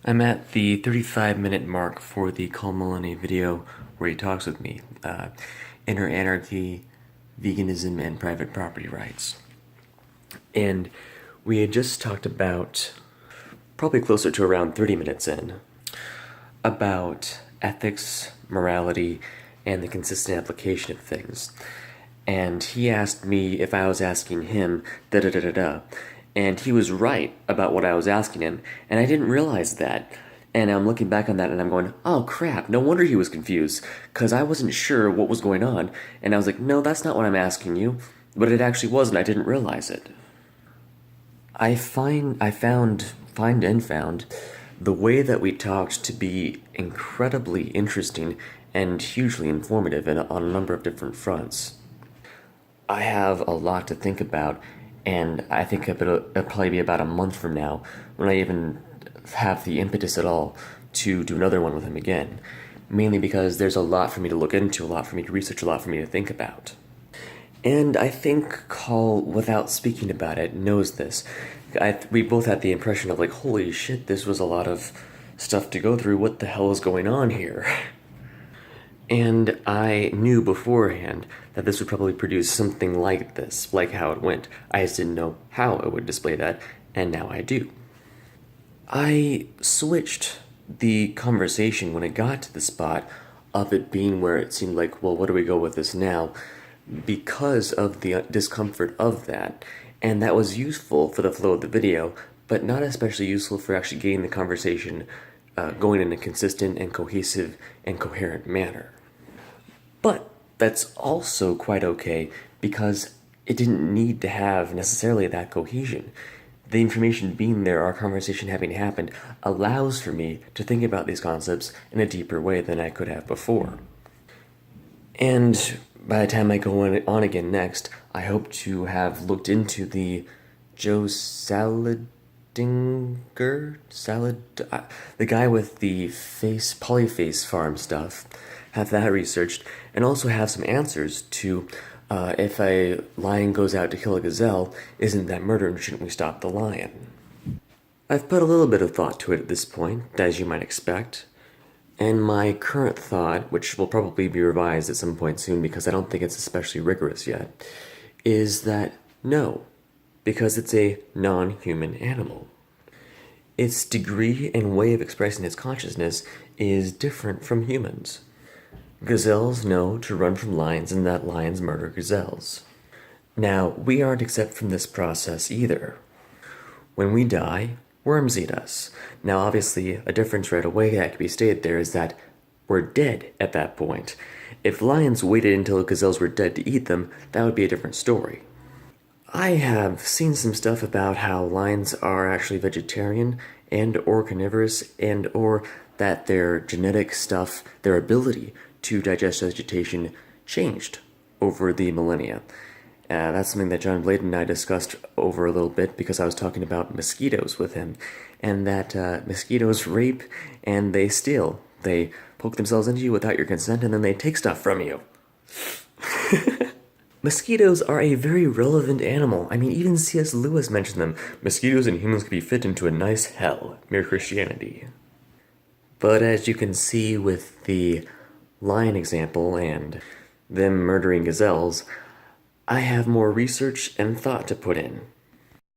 I'm at the 35-minute mark for the Call Millennium video where he talks with me. Inner anarchy, veganism, and private property rights. And we had just talked about, probably closer to around 30 minutes in, about ethics, morality, and the consistent application of things. And he asked me if I was asking him da-da-da-da-da. And he was right about what I was asking him, and I didn't realize that. And I'm looking back on that and I'm going, oh crap, no wonder he was confused, because I wasn't sure what was going on. And I was like, no, that's not what I'm asking you. But it actually was, and I didn't realize it. I found the way that we talked to be incredibly interesting and hugely informative on a number of different fronts. I have a lot to think about, and I think it'll probably be about a month from now when I even have the impetus at all to do another one with him again. Mainly because there's a lot for me to look into, a lot for me to research, a lot for me to think about. And I think Call, without speaking about it, knows this. We both had the impression of like, holy shit, this was a lot of stuff to go through, what the hell is going on here? And I knew beforehand that this would probably produce something like this, like how it went. I just didn't know how it would display that, and now I do. I switched the conversation when it got to the spot of it being where it seemed like, well, what do we go with this now? Because of the discomfort of that. And that was useful for the flow of the video, but not especially useful for actually getting the conversation going in a consistent and cohesive and coherent manner. But that's also quite okay because it didn't need to have necessarily that cohesion. The information being there, our conversation having happened, allows for me to think about these concepts in a deeper way than I could have before. And by the time I go on again next, I hope to have looked into the Joe Saladinger, the guy with the polyface farm stuff, have that researched, and also have some answers to if a lion goes out to kill a gazelle, isn't that murder and shouldn't we stop the lion? I've put a little bit of thought to it at this point, as you might expect. And my current thought, which will probably be revised at some point soon because I don't think it's especially rigorous yet, is that no, because it's a non-human animal. Its degree and way of expressing its consciousness is different from humans. Gazelles know to run from lions and that lions murder gazelles. Now, we aren't exempt from this process either. When we die, worms eat us. Now, obviously, a difference right away that could be stated there is that we're dead at that point. If lions waited until gazelles were dead to eat them, that would be a different story. I have seen some stuff about how lions are actually vegetarian and or carnivorous and or that their genetic stuff, their ability to digest vegetation changed over the millennia. That's something that John Bladen and I discussed over a little bit because I was talking about mosquitoes with him, and that mosquitoes rape and they steal. They poke themselves into you without your consent and then they take stuff from you. Mosquitoes are a very relevant animal. I mean, even C.S. Lewis mentioned them. Mosquitoes and humans could be fit into a nice hell. Mere Christianity. But as you can see with the lion example and them murdering gazelles, I have more research and thought to put in.